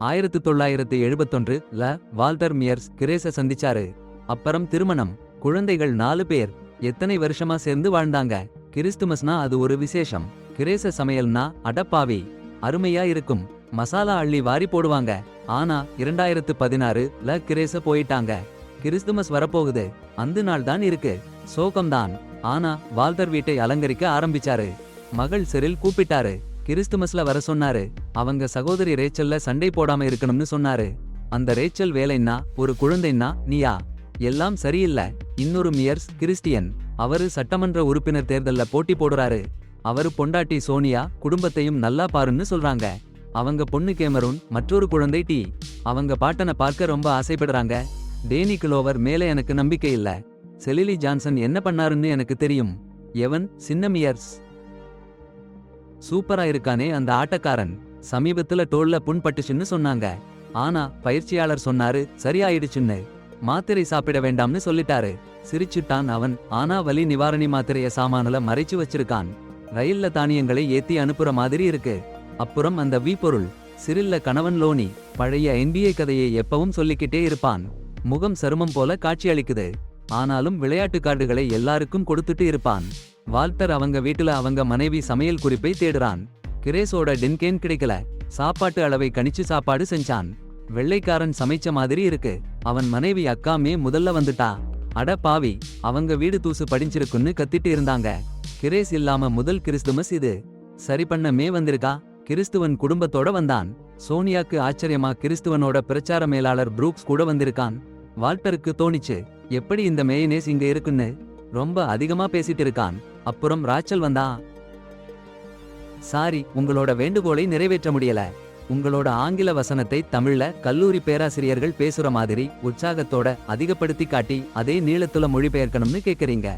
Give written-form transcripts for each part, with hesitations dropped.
1971ல Walter Myers கிரேஸ சந்திச்சாரு. அப்புறம் திருமணம், குழந்தைகள் 4 பேர். எத்தனை வருஷமா சேர்ந்து வாழ்ந்தாங்க. கிறிஸ்துமஸ்னா அது ஒரு விசேஷம். கிரேஸ சமையல்னா அடப்பாவி அருமையா இருக்கும். மசாலா அள்ளி வாரி போடுவாங்க. ஆனா 2016ல கிரேஸ போயிட்டாங்க. கிறிஸ்துமஸ் வரப்போகுது. அந்த நாள் தான் இருக்கு. சோகம்தான். ஆனா வால்டர் வீட்டை அலங்கரிக்க ஆரம்பிச்சாரு. மகள் செரில் கூப்பிட்டாரு. கிறிஸ்துமஸ்ல வர சொன்னாரு. அவங்க சகோதரி ரேச்சல்ல சண்டை போடாம இருக்கணும்னு சொன்னாரு. அந்த ரேச்சல் வேலைன்னா ஒரு குழந்தைன்னா நீயா? எல்லாம் சரியில்ல. இன்னொரு மியர்ஸ் கிறிஸ்டியன். அவரு சட்டமன்ற உறுப்பினர் தேர்தல்ல போட்டி போடுறாரு. அவரு பொண்டாட்டி சோனியா குடும்பத்தையும் நல்லா பாருன்னு சொல்றாங்க. அவங்க பொண்ணு கேமரூன், மற்றொரு குழந்தை டி. அவங்க பாட்டனை பார்க்க ரொம்ப ஆசைப்படுறாங்க. டேனி கிளோவர் மேல எனக்கு நம்பிக்கை இல்ல. செலிலி ஜான்சன் என்ன பண்ணாருன்னு எனக்கு தெரியும். எவன் சின்ன மியர்ஸ் சூப்பரா இருக்கானே அந்த ஆட்டக்காரன். சமீபத்துல தோள்ல புண் பட்டுச்சுன்னு சொன்னாங்க. ஆனா பயிற்சியாளர் சொன்னாரு சரியாயிடுச்சுன்னு. மாத்திரை சாப்பிட வேண்டாம்னு சொல்லிட்டாரு. சிரிச்சுட்டான் அவன். ஆனா வலி நிவாரணி மாத்திரைய சாமானல மறைச்சு வச்சிருக்கான். ரயில்ல தானியங்களை ஏத்தி அனுப்புற மாதிரி இருக்கு. அப்புறம் அந்த வி பொருள். சிரில்ல கணவன் லோனி. பழைய NBA கதையை எப்பவும் சொல்லிக்கிட்டே இருப்பான். முகம் சருமம் போல காட்சியளிக்குது. ஆனாலும் விளையாட்டு கார்டுகளை எல்லாருக்கும் கொடுத்துட்டு இருப்பான். வால்டர் அவங்க வீட்டுல அவங்க மனைவி சமையல் குறிப்பை தேடுறான். கிரேஸோட டின்கேன் கிடைக்கல. சாப்பாட்டு அளவை கணிச்சு சாப்பாடு செஞ்சான். வெள்ளைக்காரன் சமைச்ச மாதிரி இருக்கு. அவன் மனைவி அக்காமே முதல்ல வந்துட்டா. அட பாவி, அவங்க வீடு தூசு படிஞ்சிருக்குன்னு கத்திட்டு இருந்தாங்க. கிரேஸ் இல்லாம முதல் கிறிஸ்துமஸ் இது. சரி பண்ண மே வந்திருக்கா. கிறிஸ்துவன் குடும்பத்தோட வந்தான். சோனியாக்கு ஆச்சரியமா கிறிஸ்துவனோட பிரச்சார மேலாளர் புரூக்ஸ் கூட வந்திருக்கான். வால்டருக்கு தோணிச்சு, எப்படி இந்த மேயனேஸ் இங்க இருக்குன்னு. ரொம்ப அதிகமா பேசிட்டு இருக்கான். அப்புறம் ராச்சல் வந்தா. சாரி, உங்களோட வேண்டுகோளை நிறைவேற்ற முடியல. உங்களோட ஆங்கில வசனத்தை தமிழ்ல கல்லூரி பேராசிரியர்கள் பேசுற மாதிரி உற்சாகத்தோட அதிகப்படுத்தி காட்டி அதே நீளத்துல மொழிபெயர்க்கணும்னு கேக்குறீங்க.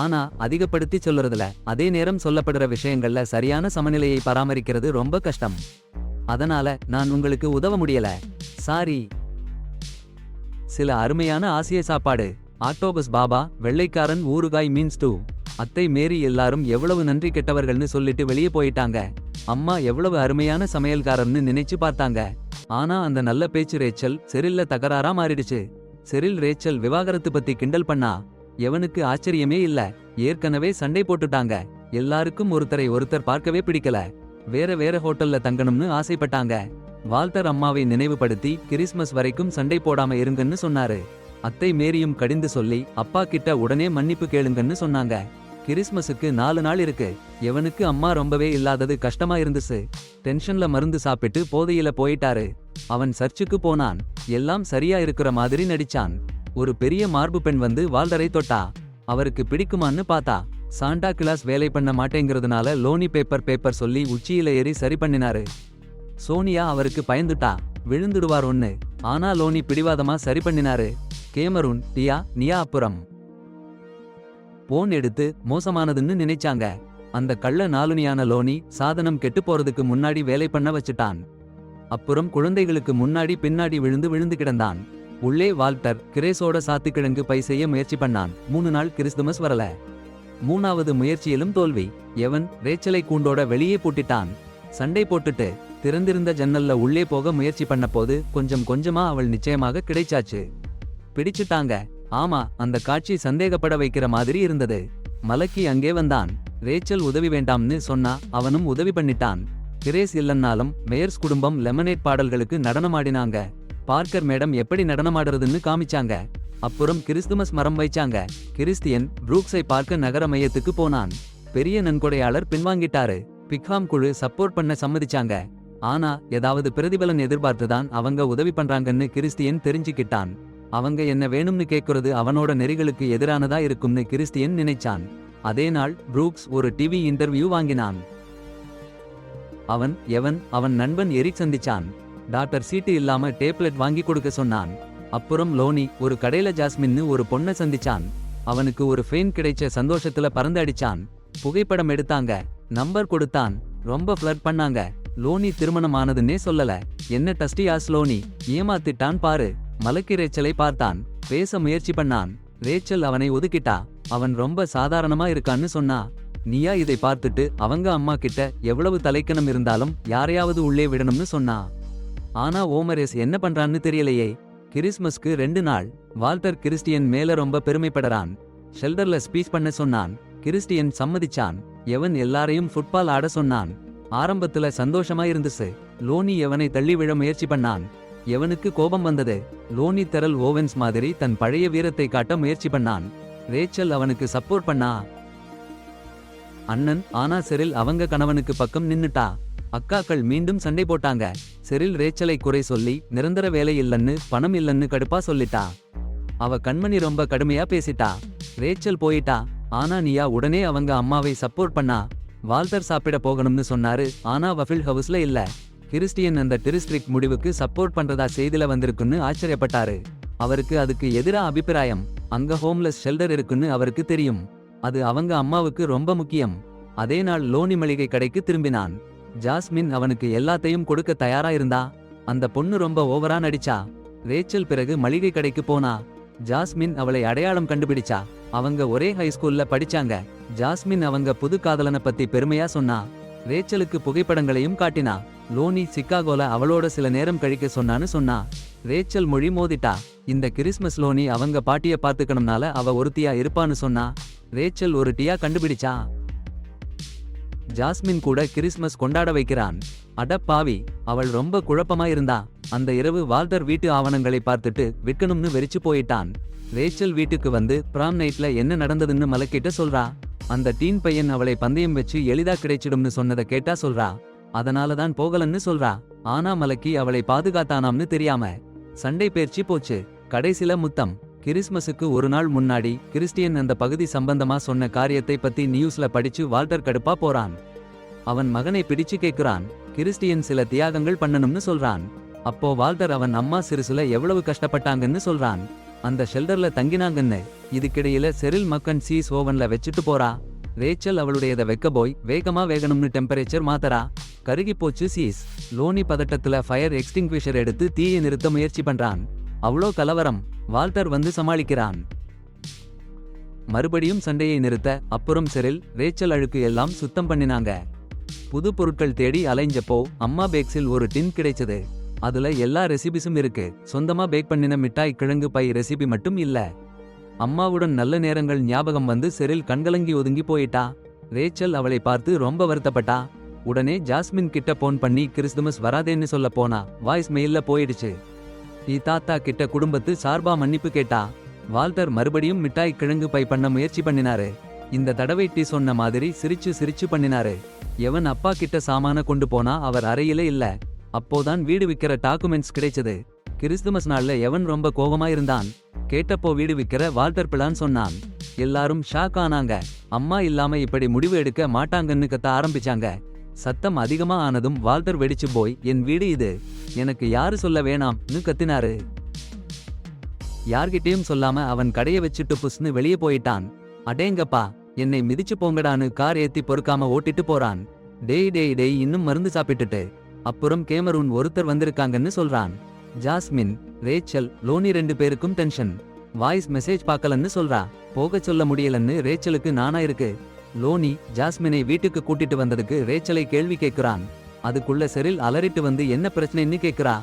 ஆனா அதிகப்படுத்தி சொல்லுறதுல அதே நேரம் சொல்லப்படுற விஷயங்கள்ல சரியான சமநிலையை பராமரிக்கிறது ரொம்ப கஷ்டம். அதனால நான் உங்களுக்கு உதவ முடியல. சாரி. சில அருமையான ஆசிய சாப்பாடு. ஆக்டோபஸ் பாபா, வெள்ளைக்காரன் ஊறுகாய் மீன்ஸ் டூ. அத்தை மேரி எல்லாரும் எவ்வளவு நன்றி கெட்டவர்கள்னு சொல்லிட்டு வெளியே போயிட்டாங்க. அம்மா எவ்வளவு அருமையான சமையல்காரர்னு நினைச்சு பார்த்தாங்க. ஆனா அந்த நல்ல பேச்சு ரேச்சல் செரில்ல தகராறா மாறிடுச்சு. செரில் ரேச்சல் விவாகரத்து பத்தி கிண்டல் பண்ணா. எவனுக்கு ஆச்சரியமே இல்ல. ஏற்கனவே சண்டை போட்டுட்டாங்க. எல்லாருக்கும் ஒருத்தரை ஒருத்தர் பார்க்கவே பிடிக்கல. வேற வேற ஹோட்டல்ல தங்கணும்னு ஆசைப்பட்டாங்க. வால்டர் அம்மாவை நினைவுபடுத்தி கிறிஸ்மஸ் வரைக்கும் சண்டை போடாம இருங்கன்னு சொன்னாரு. அத்தை மேரியும் கடிந்து சொல்லி அப்பா கிட்ட உடனே மன்னிப்பு கேளுங்கன்னு சொன்னாங்க. கிறிஸ்மஸுக்கு 4 நாள் இருக்கு. எவனுக்கு அம்மா ரொம்பவே இல்லாதது கஷ்டமா இருந்துச்சு. டென்ஷன்ல மருந்து சாப்பிட்டு போதையில போயிட்டாரு. அவன் சர்ச்சுக்கு போனான். எல்லாம் சரியா இருக்கிற மாதிரி நடிச்சான். ஒரு பெரிய மார்பு பெண் வந்து வால்டரை தொட்டா. அவருக்கு பிடிக்குமான்னு பார்த்தா. சாண்டா கிளாஸ் வேலை பண்ண மாட்டேங்கிறதுனால லோனி பேப்பர் சொல்லி உச்சியில ஏறி சரி பண்ணினாரு. சோனியா அவருக்கு பயந்துட்டா. விழுந்துடுவார் ஒன்னு. ஆனா லோனி பிடிவாதமா சரி பண்ணினாரு. கேமரூன், டியா, நியா அப்புறம் போன் எடுத்து மோசமானதுன்னு நினைச்சாங்க. அந்த கள்ள நாலுனியான லோனி சாதனம் கெட்டு போறதுக்கு முன்னாடி வேலை பண்ண வச்சுட்டான். அப்புறம் குழந்தைகளுக்கு முன்னாடி பின்னாடி விழுந்து கிடந்தான். உள்ளே வால்டர் கிரேஸோட சாத்துக்கிழங்கு பை செய்ய முயற்சி பண்ணான். 3 நாள் கிறிஸ்துமஸ் வரல. 3வது முயற்சியிலும் தோல்வி. எவன் ரேச்சலை கூண்டோட வெளியே பூட்டிட்டான். சண்டை போட்டுட்டு திறந்திருந்த ஜன்னல்ல உள்ளே போக முயற்சி பண்ண போது கொஞ்சம் கொஞ்சமா அவள் நிச்சயமாக கிடைச்சாச்சு. பிடிச்சுட்டாங்க. ஆமா, அந்த காட்சி சந்தேகப்பட வைக்கிற மாதிரி இருந்தது. மலக்கி அங்கே வந்தான். ரேச்சல் உதவி வேண்டாம்னு சொன்னா அவனும் உதவி பண்ணிட்டான். கிரேஸ் இல்லன்னாலும் மேயர்ஸ் குடும்பம் லெமனேட் பாடல்களுக்கு நடனமாடினாங்க. பார்க்கர் மேடம் எப்படி நடனமாடுறதுன்னு காமிச்சாங்க. அப்புறம் கிறிஸ்துமஸ் மரம் வைச்சாங்க. கிறிஸ்டியன் புரூக்ஸை பார்க்க நகர மையத்துக்கு போனான். பெரிய நன்கொடையாளர் பின்வாங்கிட்டாரு. பிக்ஹாம் குழு சப்போர்ட் பண்ண சம்மதிச்சாங்க. ஆனா ஏதாவது பிரதிபலன் எதிர்பார்த்துதான் அவங்க உதவி பண்றாங்கன்னு கிறிஸ்டியன் தெரிஞ்சுக்கிட்டான். அவங்க என்ன வேணும்னு கேக்குறது அவனோட நெறிகளுக்கு எதிரானதா இருக்கும்னு கிறிஸ்டியன் நினைச்சான். அதே நாள் புரூக்ஸ் ஒரு டிவி இன்டர்வியூ வாங்கினான். அவன் நண்பன் எரிக் சந்திச்சான். டாக்டர் சீட்டு இல்லாம டேப்லெட் வாங்கி கொடுக்க சொன்னான். அப்புறம் லோனி ஒரு கடையில ஜாஸ்மின்னு ஒரு பொண்ணை சந்திச்சான். அவனுக்கு ஒரு ஃபெயின் கிடைச்ச சந்தோஷத்துல பறந்து அடிச்சான். புகைப்படம் எடுத்தாங்க. நம்பர் கொடுத்தான். ரொம்ப ஃப்ளர்ட் பண்ணாங்க. லோனி திருமணம் ஆனதுன்னே சொல்லல. என்ன டஸ்டியாஸ் லோனி ஏமாத்திட்டான் பாரு. மலக்கி ரேச்சலை பார்த்தான். பேச முயற்சி பண்ணான். ரேச்சல் அவனை ஒதுக்கிட்டா. அவன் ரொம்ப சாதாரணமா இருக்கான்னு சொன்னா. நீயா இதை பார்த்துட்டு அவங்க அம்மா கிட்ட எவ்வளவு தலைக்கணம் இருந்தாலும் யாரையாவது உள்ளே விடணும்னு சொன்னா. ஆனா ஓமரேஸ் என்ன பண்றான்னு தெரியலையே. கிறிஸ்மஸ்க்கு 2 நாள். வால்டர் கிறிஸ்டியன் மேல ரொம்ப பெருமைப்படறான். ஷெல்டர்ல ஸ்பீச் பண்ண சொன்னான். கிறிஸ்டியன் சம்மதிச்சான். எவன் எல்லாரையும் ஃபுட்பால் ஆட சொன்னான். ஆரம்பத்துல சந்தோஷமா இருந்துச்சு. லோனி எவனை தள்ளி விழ முயற்சி பண்ணான். எவனுக்கு கோபம் வந்தது. லோனி தெரல் ஓவென்ஸ் மாதிரி தன் பழைய வீரத்தை காட்ட முயற்சி பண்ணான். ரேச்சல் அவனுக்கு சப்போர்ட் பண்ணா. அண்ணன் ஆனா செரில் அவங்க கணவனுக்கு பக்கம் நின்னுட்டா. அக்காக்கள் மீண்டும் சண்டை போட்டாங்க. செரில் ரேச்சலை குறை சொல்லி நிரந்தர வேலை இல்லன்னு பணம் இல்லன்னு கடுப்பா சொல்லிட்டா. அவ கண்மணி ரொம்ப கடுமையா பேசிட்டா. ரேச்சல் போயிட்டா. ஆனா நியா உடனே அவங்க அம்மாவை சப்போர்ட் பண்ணா. வால்டர் சாப்பிட போகணும்னு சொன்னாரு. ஆனா வஃபில் ஹவுஸ்ல இல்ல. கிறிஸ்டியன் அந்த டிரிஸ்ட்ரிக்ட் முடிவுக்கு சப்போர்ட் பண்றதா செய்தில வந்திருக்குன்னு ஆச்சரியப்பட்டாரு. அவருக்கு அதுக்கு எதிரா அபிப்பிராயம். அங்க ஹோம்லெஸ் ஷெல்டர் இருக்குன்னு அவருக்கு தெரியும். அது அவங்க அம்மாவுக்கு ரொம்ப முக்கியம். அதே நாள் லோனி மளிகை கடைக்கு திரும்பினான். ஜாஸ்மின் அவனுக்கு எல்லாத்தையும் கொடுக்க தயாரா இருந்தா. அந்த பொண்ணு ரொம்ப ஓவரா நடிச்சா. ரேச்சல் பிறகு மளிகை கடைக்கு போனா. ஜாஸ்மின் அவளை அடையாளம் கண்டுபிடிச்சா. அவங்க ஒரே ஹைஸ்கூல்ல படிச்சாங்க. ஜாஸ்மின் அவங்க புது காதலனை பத்தி பெருமையா சொன்னா. ரேச்சலுக்கு புகைப்படங்களையும் காட்டினா. லோனி சிக்காகோல அவளோட சில நேரம் கழிக்க சொன்னான்னு சொன்னா. ரேச்சல் மொழி மோதிட்டா. இந்த கிறிஸ்மஸ் லோனி அவங்க பாட்டிய பார்த்துக்கணும்னால அவ ஒருத்தியா இருப்பான்னு சொன்னா. ரேச்சல் ஒரு டியா கண்டுபிடிச்சா. ஜாஸ்மின் கூட கிறிஸ்மஸ் கொண்டாட வைக்கிறான். அட பாவி, அவள் ரொம்ப குழப்பமா இருந்தா. அந்த இரவு வால்டர் வீட்டு ஆவணங்களை பார்த்துட்டு விற்கணும்னு வெறிச்சு போயிட்டான். ரேச்சல் வீட்டுக்கு வந்து பிராம் நைட்ல என்ன நடந்ததுன்னு மலக்கிட்ட சொல்றா. அந்த டீன் பையன் அவளை பந்தயம் வச்சு எளிதா கிடைச்சிடும்னு சொன்னதை கேட்டா சொல்றா. அதனாலதான் போகலன்னு சொல்றா. ஆனா மலக்கி அவளை பாதுகாத்தானாம்னு தெரியாம. சண்டை பேர்ச்சி போச்சு. கடைசில முத்தம். கிறிஸ்மஸுக்கு ஒரு நாள் முன்னாடி கிறிஸ்டியன் அந்த பகுதி சம்பந்தமா சொன்ன காரியத்தை பத்தி நியூஸ்ல படிச்சு வால்டர் கடுப்பா போறான். அவன் மகனை பிடிச்சு கேக்குறான். கிறிஸ்டியன் சில தியாகங்கள் பண்ணணும்னு சொல்றான். அப்போ வால்டர் அவன் அம்மா சிறுசுல எவ்வளவு கஷ்டப்பட்டாங்கன்னு சொல்றான். அந்த ஷெல்டர்ல தங்கினாங்கன்னு. இதுக்கிடையில செரில் மக்கன் சீஸ் ஓவன்ல வச்சுட்டு போறா. ரேச்சல் அவளுடையத வைக்க போய் வேகமா வேகணும்னு டெம்பரேச்சர் மாத்தரா. கருகி போச்சு சீஸ். லோனி பதட்டத்துல ஃபயர் எக்ஸ்டிங்விஷர் எடுத்து தீயை நிறுத்த முயற்சி பண்றான். அவ்வளோ கலவரம். வால்டர் வந்து சமாளிக்கிறான். மறுபடியும் சண்டையை நிறுத்த அப்புறம் செரில் ரேச்சல் அழுக்கு எல்லாம் சுத்தம் பண்ணினாங்க. புது பொருட்கள் தேடி அலைஞ்சப்போ அம்மா பேக்ஸில் ஒரு டின் கிடைச்சது. அதுல எல்லா ரெசிபிஸும் இருக்கு. சொந்தமா பேக் பண்ணின மிட்டாய் கிழங்கு பை ரெசிபி மட்டும் இல்ல. அம்மாவுடன் நல்ல நேரங்கள் ஞாபகம் வந்து செரில் கண்கலங்கி ஒதுங்கி போயிட்டா. ரேச்சல் அவளை பார்த்து ரொம்ப வருத்தப்பட்டா. உடனே ஜாஸ்மின் கிட்ட போன் பண்ணி கிறிஸ்துமஸ் வராதேன்னு சொல்ல போனா. வாய்ஸ் மெயில்ல போயிடுச்சு. தாத்தா கிட்ட குடும்பத்து சார்பா மன்னிப்பு கேட்டா. வால்டர் மறுபடியும் மிட்டாய் கிழங்கு பை பண்ண முயற்சி பண்ணினாரு. இந்த தடவை டீ சொன்ன மாதிரி சிரிச்சு சிரிச்சு பண்ணினாரு. எவன் அப்பா கிட்ட சாமான கொண்டு போனா அவர் அறையில இல்ல. அப்போதான் வீடு விக்கிற டாக்குமெண்ட்ஸ் கிடைச்சது. கிறிஸ்துமஸ் நாள்ல எவன் ரொம்ப கோபமா இருந்தான். கேட்டப்போ வீடு விக்கிற வால்டர் பிளான் சொன்னான். எல்லாரும் ஷாக் ஆனாங்க. அம்மா இல்லாம இப்படி முடிவு எடுக்க மாட்டாங்கன்னு கத்த ஆரம்பிச்சாங்க. சத்தம் அதிகமா ஆனதும் வால்டர் வெடிச்சு போய் என் வீடு இது, எனக்கு யாரு சொல்ல வேணாம்னு கத்தினாரு. யார்கிட்டயும் சொல்லாம அவன் கடைய வச்சுட்டு புஸ்னு வெளியே போயிட்டான். அடேங்கப்பா, என்னை மிதிச்சு போங்கடான்னு கார் ஏத்தி பொறுக்காம ஓட்டிட்டு போறான். டேய் டேய் டேய் இன்னும் மருந்து சாப்பிட்டுட்டு. அப்புறம் கேமரூன் ஒருத்தர் வந்திருக்காங்கன்னு சொல்றான். ஜாஸ்மின், ரேச்சல், லோனி 2 பேருக்கும் டென்ஷன். வாய்ஸ் மெசேஜ் பார்க்கலன்னு சொல்றா. போக சொல்ல முடியலன்னு ரேச்சலுக்கு நானா இருக்கு. லோனி ஜாஸ்மினை வீட்டுக்கு கூட்டிட்டு வந்ததுக்கு ரேச்சலை கேள்வி கேட்குறான். அதுக்குள்ள செரில் அலறிட்டு வந்து என்ன பிரச்சனைன்னு கேக்குறா.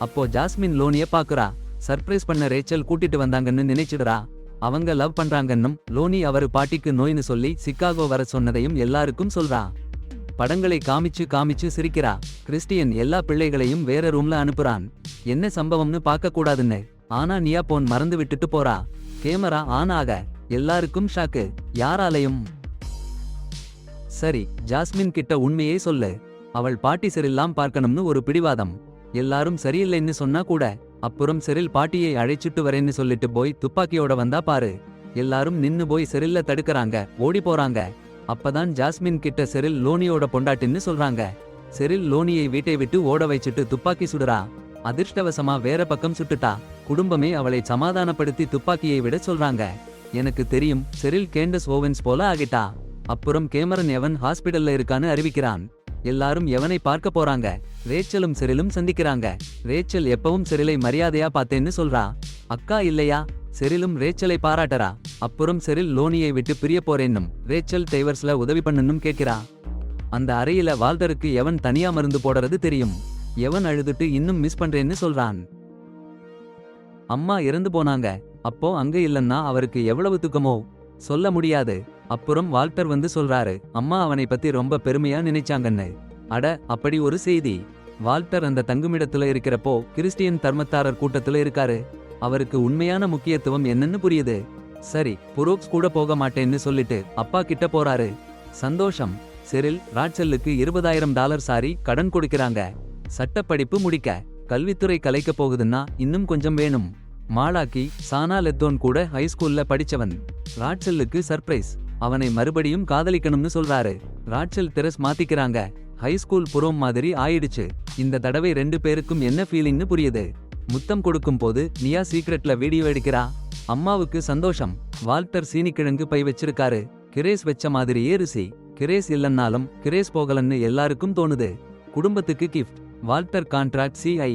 அப்போ ஜாஸ்மின் லோனிய பாக்குறா. சர்ப்ரைஸ் பண்ண ரேச்சல் கூட்டிட்டு வந்தாங்கன்னு நினைச்சிடுறா. அவங்க லவ் பண்றாங்கன்னும் லோனி அவரு பாட்டிக்கு நோய்னு சொல்லி சிக்காகோ வர சொன்னதையும் எல்லாருக்கும் சொல்றா. படங்களை காமிச்சு காமிச்சு சிரிக்கிறா. கிறிஸ்டியன் எல்லா பிள்ளைகளையும் வேற ரூம்ல அனுப்புறான். என்ன சம்பவம்னு பார்க்க கூடாதுன்னு. ஆனா நியா போன் மறந்து விட்டுட்டு போறா. கேமரா ஆன் ஆக எல்லாருக்கும் ஷாக்கு. யாராலையும். சரி, ஜாஸ்மின் கிட்ட உண்மையே சொல்லு. அவள் பாட்டி செரில்லாம் பார்க்கணும்னு ஒரு பிடிவாதம். எல்லாரும் சரியில்லைன்னு சொன்னா கூட. அப்புறம் செரில் பாட்டியை அழைச்சிட்டு வரேன்னு சொல்லிட்டு போய் துப்பாக்கியோட வந்தா பாரு. எல்லாரும் நின்னு போய் செரில்ல தடுக்கறாங்க. ஓடி போறாங்க. அப்பதான் ஜாஸ்மின் கிட்ட செரில் லோனியோட பொண்டாட்டின்னு சொல்றாங்க. செரில் லோனியை வீட்டை விட்டு ஓட வச்சிட்டு துப்பாக்கி சுடுறா. அதிர்ஷ்டவசமா வேற பக்கம் சுட்டுட்டா. குடும்பமே அவளை சமாதானப்படுத்தி துப்பாக்கியை விட சொல்றாங்க. எனக்கு தெரியும், செரில் கேண்டஸ் ஓவென்ஸ் போல ஆகிட்டா. அப்புறம் கேமரன் எவன் ஹாஸ்பிடல்ல இருக்கான்னு அறிவிக்கிறான். எல்லாரும் எவனை பார்க்க போறாங்க. ரேச்சலும் செரிலும் சந்திக்கிறாங்க. ரேச்சல் எப்பவும் செரிலை மரியாதையா பார்த்தேன்னு சொல்றா. அக்கா இல்லையா? செரிலும் ரேச்சலை பாராட்டறா. அப்புறம் செரில் லோனியை விட்டு பிரிய போறேன்னும் ரேச்சல் டெய்வர்ஸ்ல உதவி பண்ணனும் கேட்கிறா. அந்த அறையில வால்டருக்கு எவன் தனியா மருந்து போடுறது தெரியும். எவன் அழுதுட்டு இன்னும் மிஸ் பண்றேன்னு சொல்றான். அம்மா இறந்து போனாங்க. அப்போ அங்க இல்லன்னா அவருக்கு எவ்வளவு துக்கமோ சொல்ல முடியாது. அப்புறம் வால்டர் வந்து சொல்றாரு, அம்மா அவனை பத்தி ரொம்ப பெருமையா நினைச்சாங்கன்னு. அட, அப்படி ஒரு செய்தி. வால்டர் அந்த தங்குமிடத்துல இருக்கிறப்போ கிறிஸ்டியன் தர்மத்தாரர் கூட்டத்துல இருக்காரு. அவருக்கு உண்மையான முக்கியத்துவம் என்னன்னு புரியுது. சரி, புரோக்ஸ் கூட போக மாட்டேன்னு சொல்லிட்டு அப்பா கிட்ட போறாரு. சந்தோஷம். செரில் ராட்சலுக்கு $20,000 சாரி கடன் கொடுக்கறாங்க. சட்டப்படிப்பு முடிக்க. கல்வித்துறை கலைக்க போகுதுன்னா இன்னும் கொஞ்சம் வேணும். மாலாக்கி சானா லெத்தோன் கூட ஹைஸ்கூல்ல படிச்சவன். ராட்சலுக்கு சர்ப்ரைஸ். அவனை மறுபடியும் காதலிக்கணும்னு சொல்றாரு. ராட்சல் தெரஸ் மாத்திக்கிறாங்க. ஹைஸ்கூல் புரோம் மாதிரி ஆயிடுச்சு. இந்த தடவை 2 பேருக்கும் என்ன ஃபீலிங்னு புரியுது. முத்தம் கொடுக்கும் போது நியா சீக்ரெட்ல வீடியோ எடுக்கிறா. அம்மாவுக்கு சந்தோஷம். வால்டர் சீனிக்கிழங்கு பை வச்சிருக்காரு. கிரேஸ் வெச்ச மாதிரியே ருசி. கிரேஸ் இல்லன்னாலும் கிரேஸ் போகலன்னு எல்லாருக்கும் தோணுது. குடும்பத்துக்கு கிஃப்ட். Walter contract CI.